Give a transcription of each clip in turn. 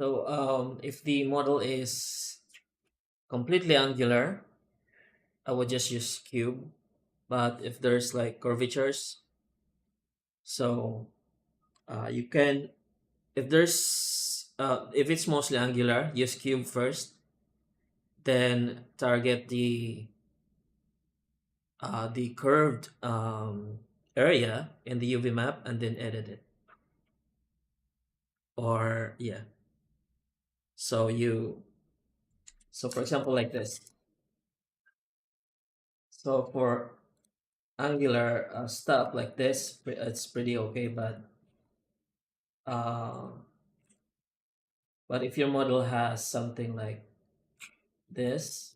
So if the model is completely angular, I would just use cube. But if there's like curvatures, so you can, if it's mostly angular, use cube first, then target the curved area in the UV map and then edit it. Or yeah, so for example like this. So for angular stuff like this, it's pretty okay. Uh, but if your model has something like this,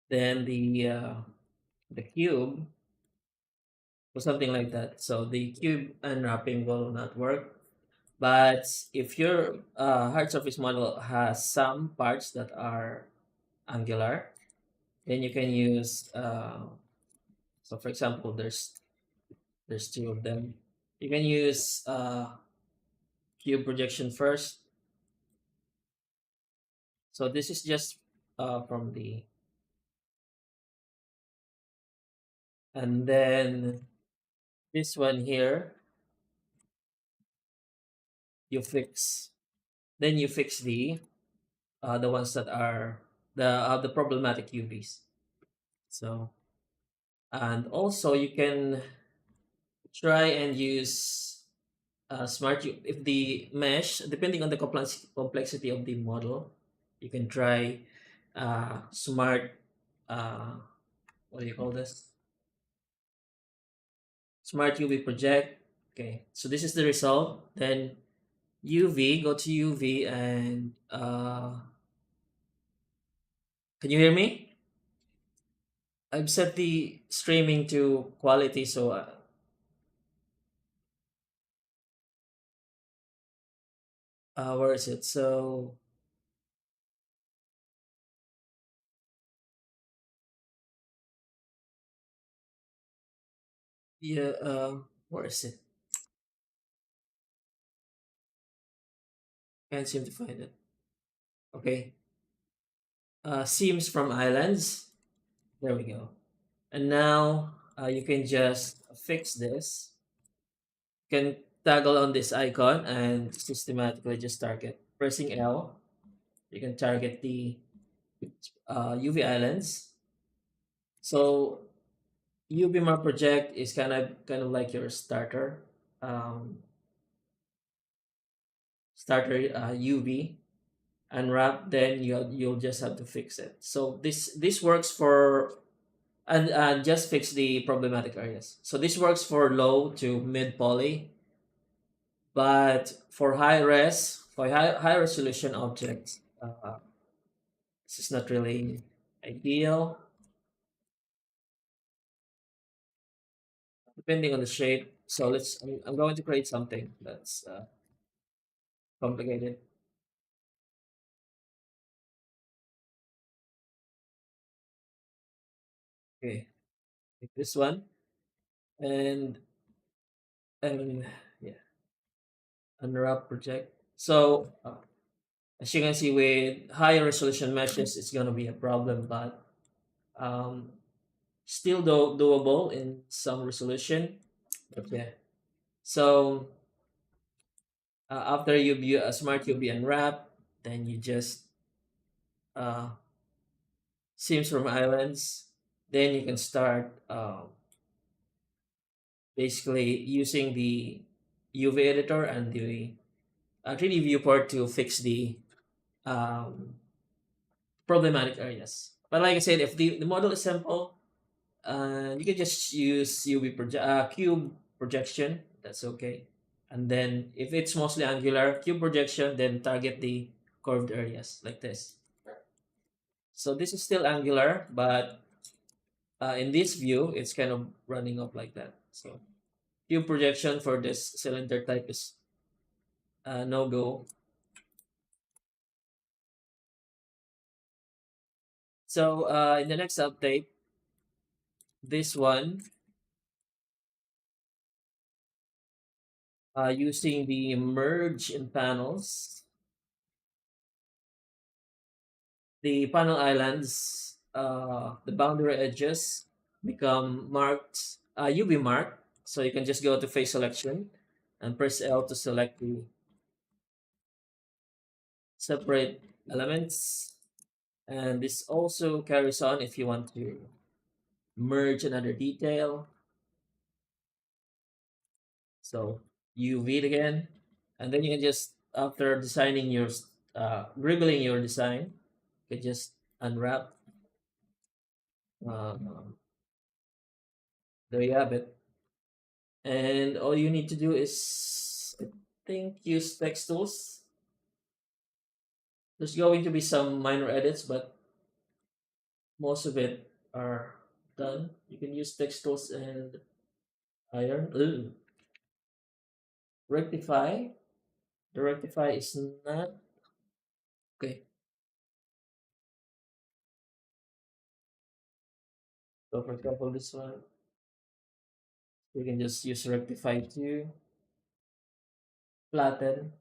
then the cube or something like that. So the cube unwrapping will not work. But if your hard surface model has some parts that are angular, then you can use. So for example, there's two of them. You can use cube projection first. So this is just from the, and then this one here you fix. Then you fix the ones that are the problematic UVs. So and also you can try and use if the mesh, depending on the complexity of the model, you can try smart uh, what do you call this? Smart UV project. Okay, so this is the result. Then UV, go to UV and can you hear me? I've set the streaming to quality, so where is it? So yeah, where is it? Can't seem to find it. Okay, seams from islands. There we go. And now you can just fix this. You can toggle on this icon and systematically just target. Pressing L, you can target the UV islands. So UV map project is kind of like your um, starter UV unwrap. Then you'll just have to fix it. So this works for and just fix the problematic areas. So this works for low to mid poly, but for high resolution objects, this is not really ideal. Depending on the shape. So I'm going to create something that's complicated. Okay, like this one, and and yeah, unwrap project. So as you can see, with higher resolution meshes, it's gonna be a problem, but um, still doable in some resolution. But yeah, so after you view a smart UV unwrap, then you just uh, seams from islands. Then you can start basically using the UV editor and the 3D viewport to fix the um, problematic areas. But like I said, if the model is simple, you can just use cube projection. That's okay. And then if it's mostly angular, cube projection, then target the curved areas like this. So this is still angular, but in this view, it's kind of running up like that. So cube projection for this cylinder type is no go. So in the next update, this one Using the merge in panels, the panel islands, the boundary edges become marked, UV marked. So you can just go to face selection and press L to select the separate elements. And this also carries on if you want to merge another detail. So UV it again, and then you can just, after designing your, dribbling your design, you can just unwrap. Um, there you have it. And all you need to do is, I think, use text tools. There's going to be some minor edits, but most of it are done. You can use text tools and iron. Rectify. The rectify is not okay. So for example, this one, you can just use rectify to flatten.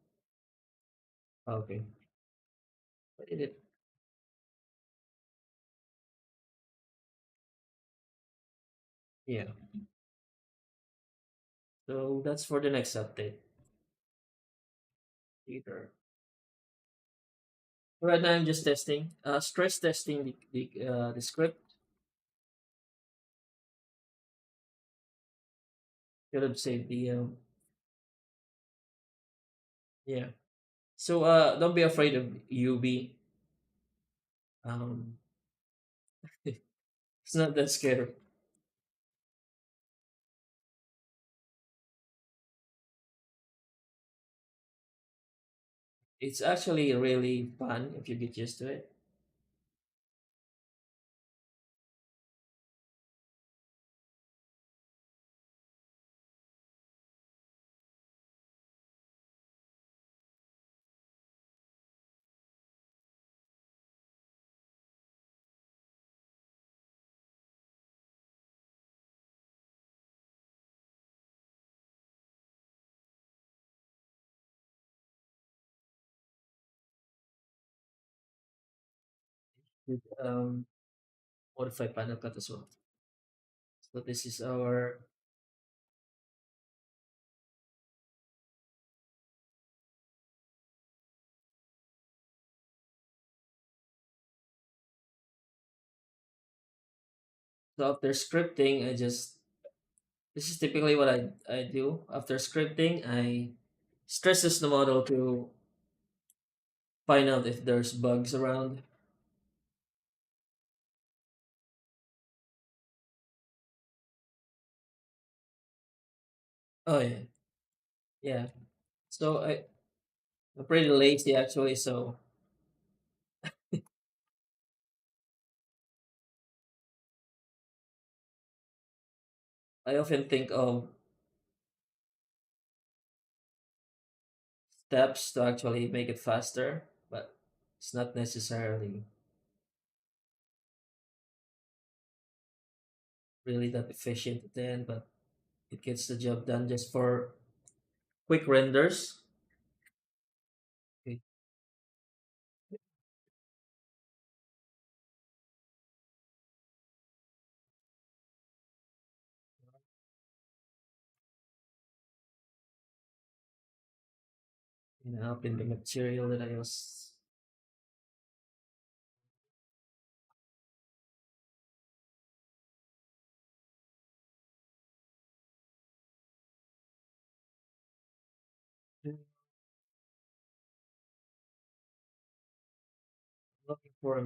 Okay. What did it? Yeah. So that's for the next update. Either. Right now I'm just testing, stress testing the script. Could have saved the yeah. So don't be afraid of UV. Um, it's not that scary. It's actually really fun if you get used to it. With modify panel cut as well. So this is our, so after scripting, I just, this is typically what I do. After scripting, I stresses the model to find out if there's bugs around. Oh yeah, yeah. So I'm pretty lazy actually. So I often think of steps to actually make it faster, but it's not necessarily really that efficient at the end. But it gets the job done just for quick renders. Okay. Up in the material that I was. Looking for a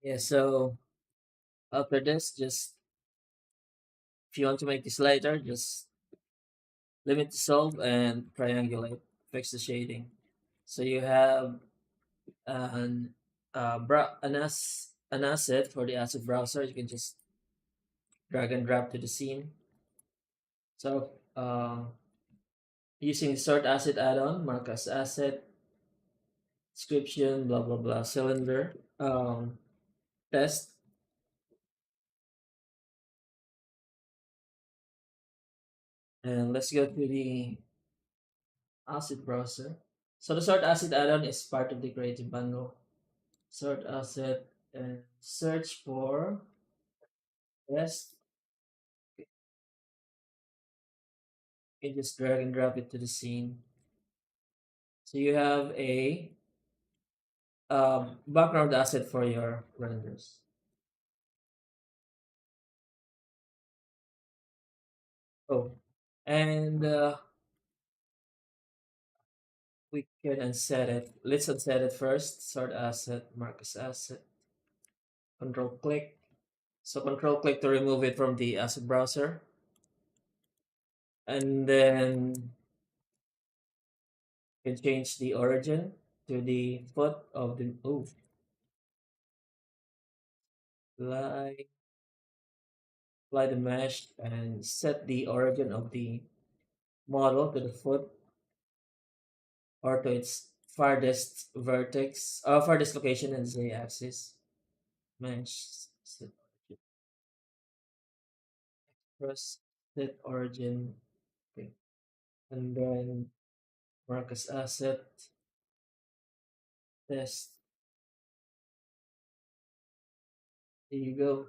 Yeah, so after this, just if you want to make this lighter, just limit the solve and triangulate, fix the shading. So you have an asset for the asset browser. You can just drag and drop to the scene. So using the sort asset add-on, mark as asset, description, blah blah blah, cylinder, test, and let's go to the asset browser. So the sort asset add-on is part of the creative bundle. Sort asset and search for test. You can just drag and drop it to the scene. So you have a background asset for your renders. Oh, and we can unset it. Let's unset it first. Sort asset, Marcus asset, control click. So control click to remove it from the asset browser. And then you can change the origin to the foot of the, oh, apply, apply the mesh and set the origin of the model to the foot or to its farthest vertex, farthest location in the z-axis. Mesh set origin. Press set origin. Okay. And then mark as asset, test. There you go.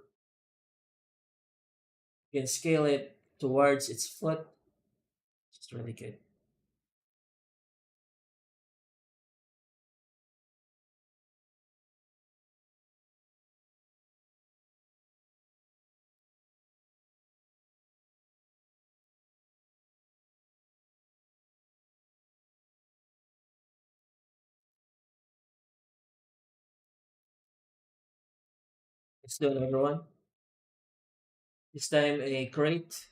You can scale it towards its foot. It's really good. Let's do another one. This time a crate.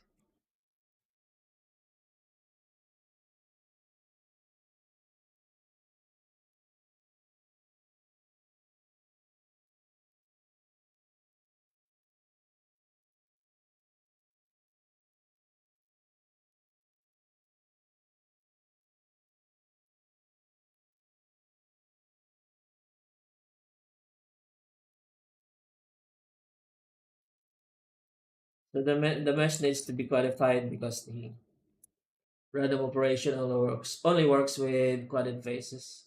So the mesh needs to be qualified because the random operation only works with quadrant faces.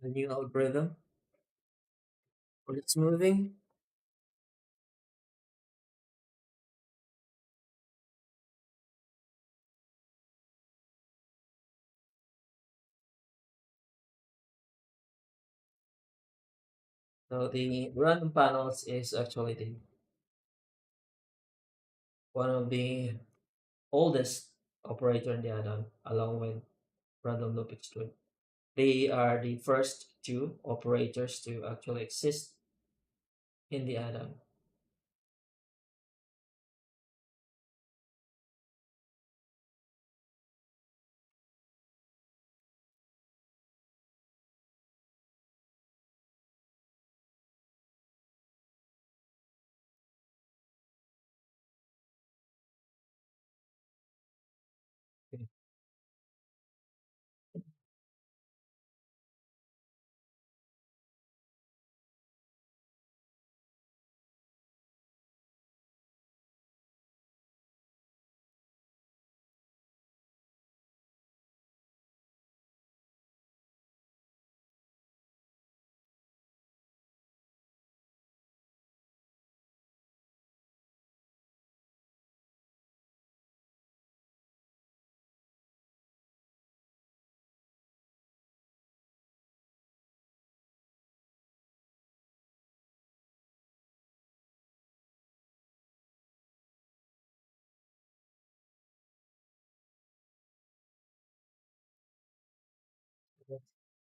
The new algorithm for its moving. So the random panels is actually one of the oldest operator in the add-on, along with random loop extrude. They are the first two operators to actually exist in the add-on. Okay.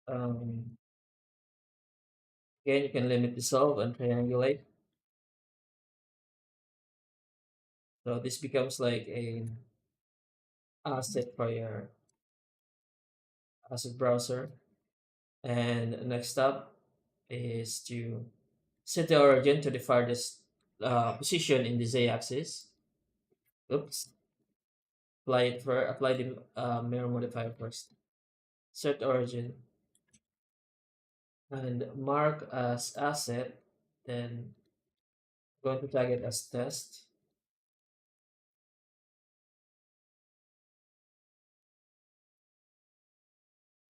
Um, Again, you can limit dissolve and triangulate. So this becomes like a asset for your asset browser. And next up is to set the origin to the farthest position in the z-axis. Oops. Apply the mirror modifier first. Set origin and mark as asset. Then going to tag it as test.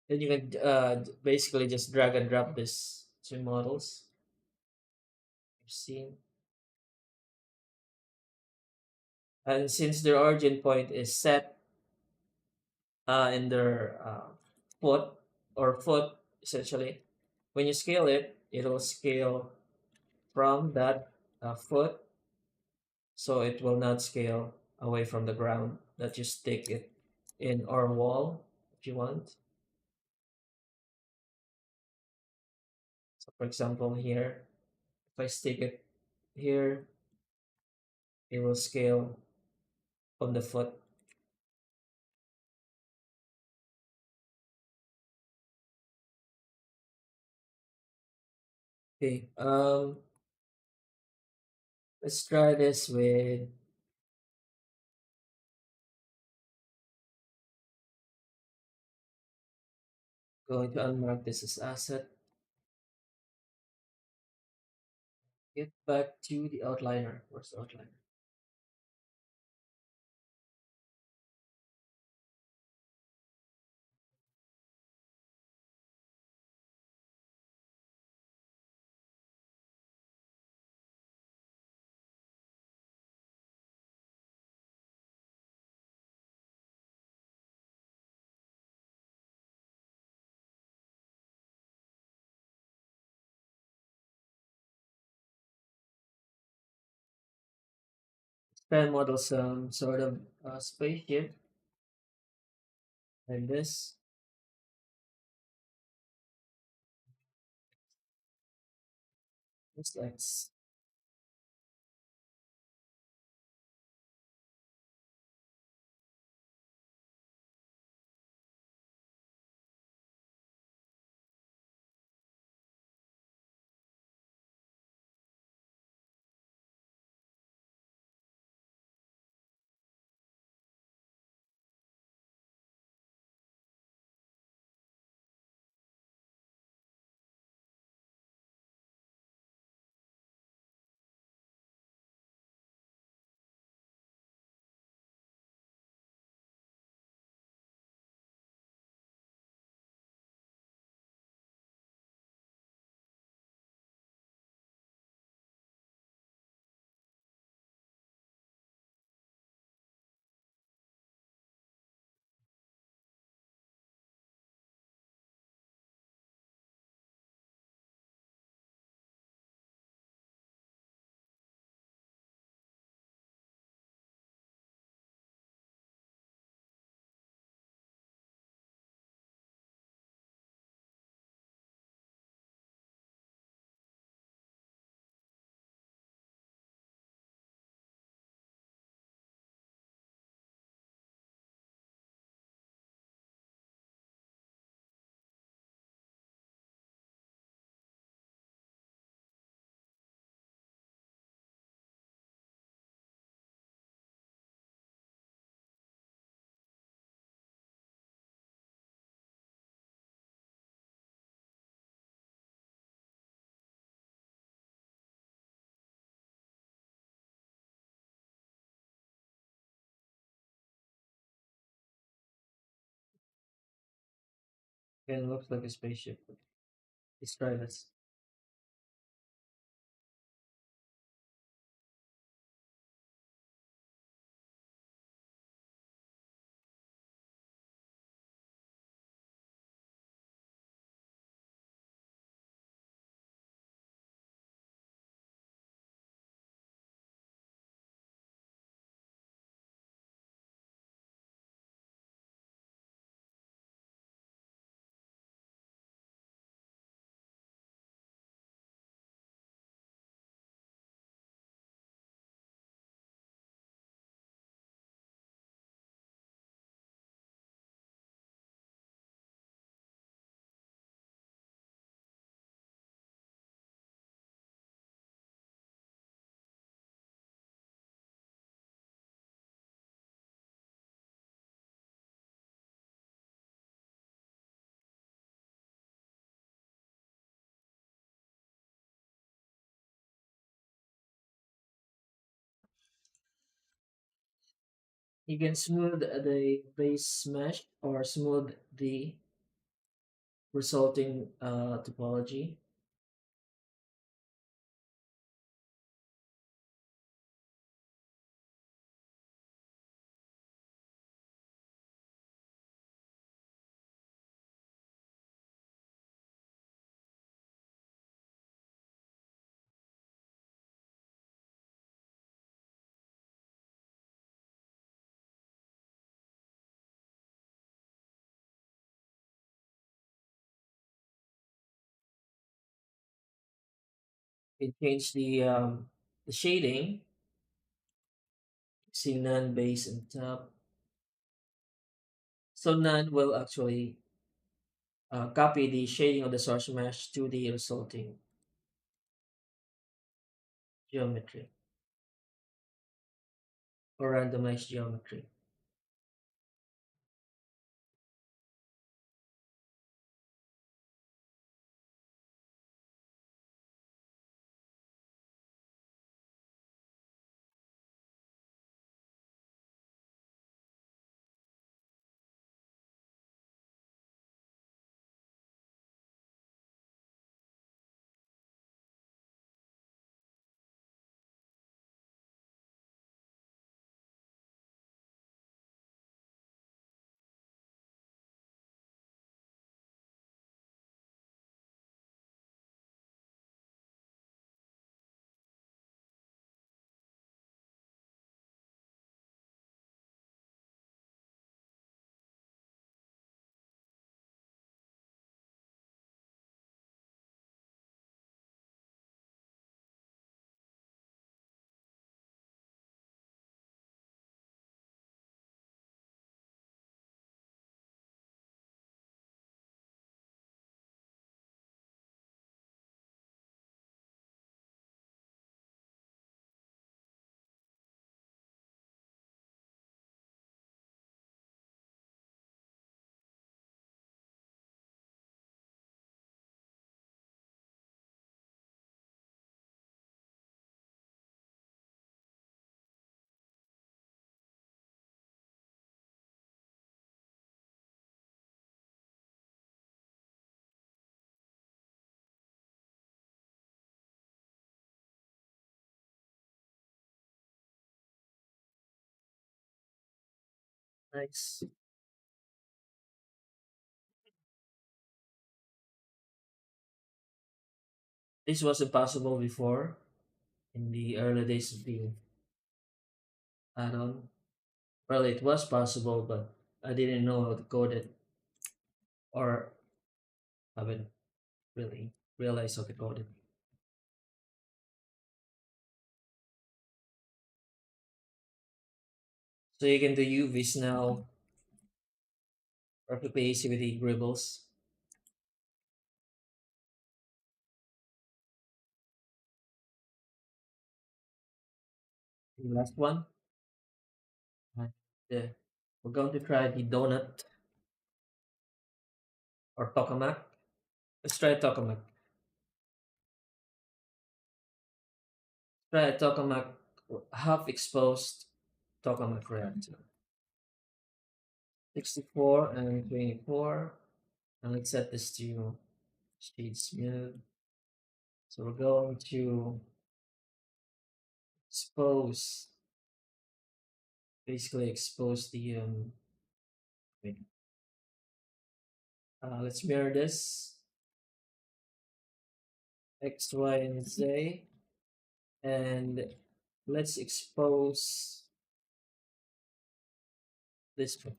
Then you can basically just drag and drop this two models you've seen. And since their origin point is set in their foot, essentially, when you scale it, it'll scale from that foot, so it will not scale away from the ground. That you stick it in our wall if you want. So, for example, here, if I stick it here, it will scale from the foot. Okay, let's try this with going to unmark this as asset. Get back to the outliner. Where's the outliner? Try and model some sort of spaceship like this. Just like it looks like a spaceship. Let's try this. You can smooth the base mesh or smooth the resulting topology. You can change the shading, see none, base, and top. So none will actually copy the shading of the source mesh to the resulting geometry or randomized geometry. Nice. This wasn't possible before in the early days of the add-on. Well, it was possible, but I didn't know how to code it or haven't really realized how to code it. So you can do UVs now perfectly easy with the gribbles. The last one, and, uh, we're going to try the donut or tokamak. Let's try tokamak. Try a tokamak half exposed tokamak reactor. 64 and 24. And let's set this to shade smooth. So we're going to expose, basically expose the, wait, let's mirror this, X, Y, and Z, and let's expose this one.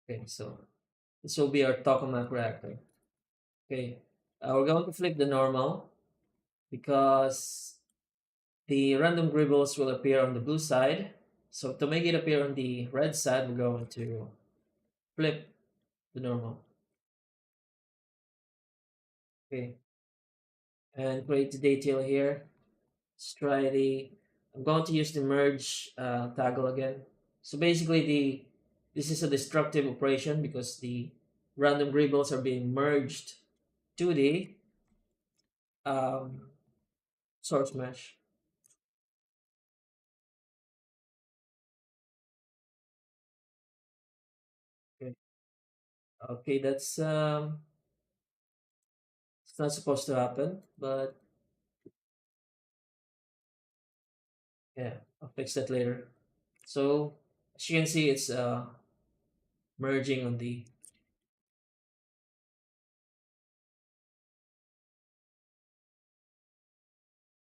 Okay, so this will be our tokamak reactor. Okay, we're going to flip the normal because the random gribbles will appear on the blue side. So to make it appear on the red side, we're going to flip the normal. Okay, and create the detail here. Let's try the. I'm going to use the merge toggle again. So basically, this is a destructive operation because the random gribbles are being merged to the um, source mesh. Okay, that's it's not supposed to happen, but yeah, I'll fix that later. So as you can see, it's merging on the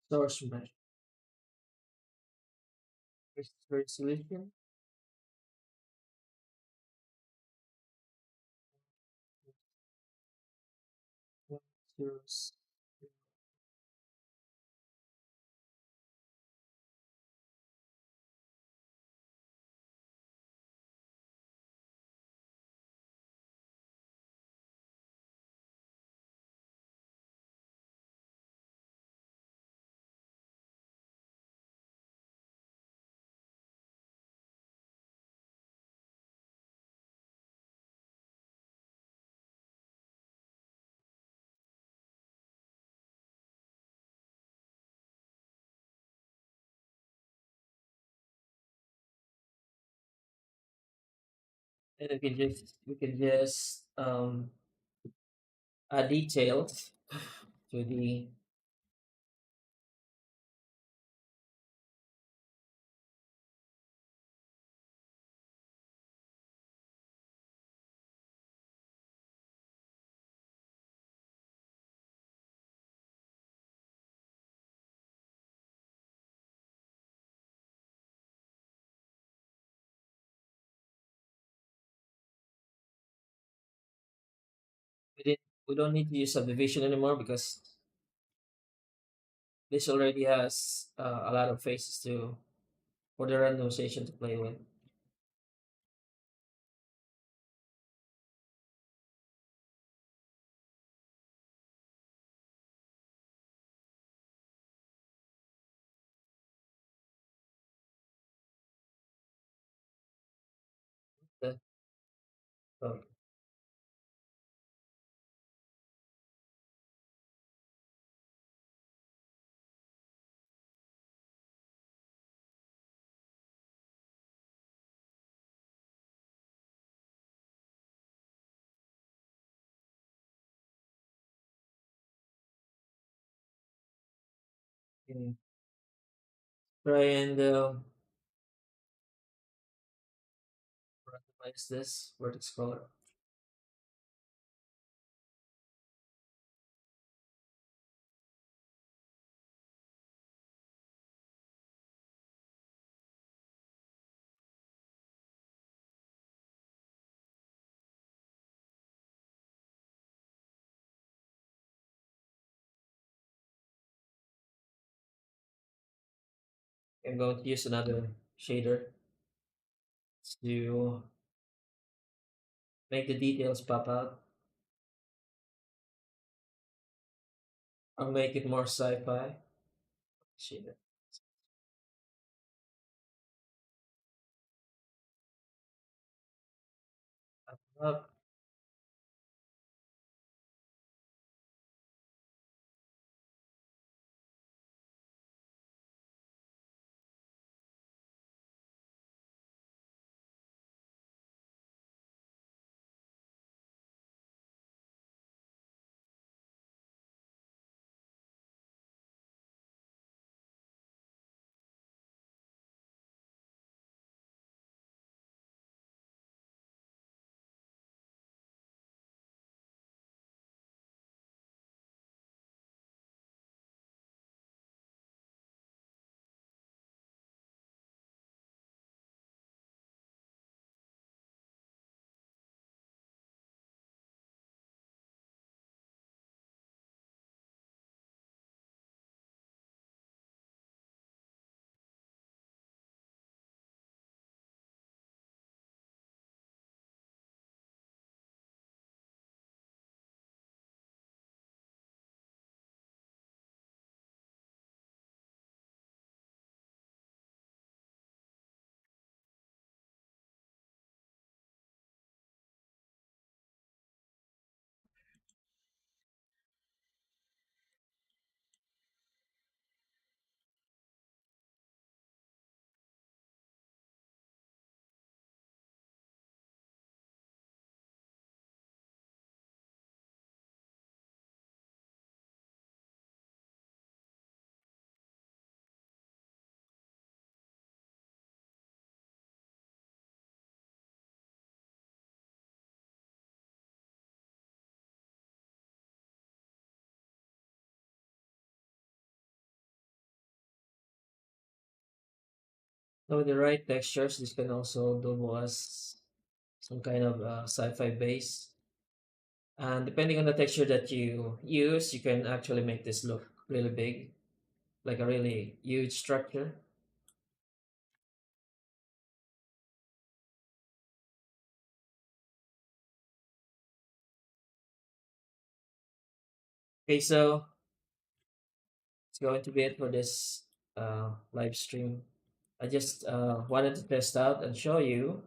source mesh resolution. One, zero, and we can just add details to the we didn't we don't need to use subdivision anymore because this already has a lot of faces to for the randomization to play with. The, oh, okay. Try and randomize this vertex color. I'm going to use another shader to make the details pop out. I'll make it more sci-fi shader. Up. So with the right textures, this can also double as some kind of sci-fi base. And depending on the texture that you use, you can actually make this look really big, like a really huge structure. Okay, so it's going to be it for this live stream. I just wanted to test out and show you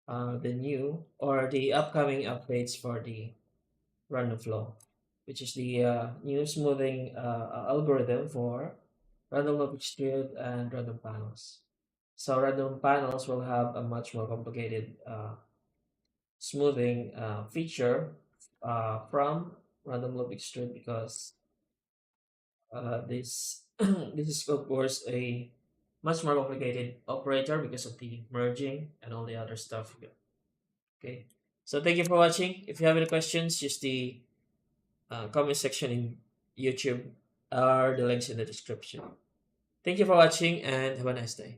the new or the upcoming updates for the random flow, which is the new smoothing algorithm for random loop extrude and random panels. So random panels will have a much more complicated smoothing feature from random loop extrude because this this is of course a much more complicated operator because of the merging and all the other stuff. Okay, so thank you for watching. If you have any questions, use the comment section in YouTube or the links in the description. Thank you for watching and have a nice day.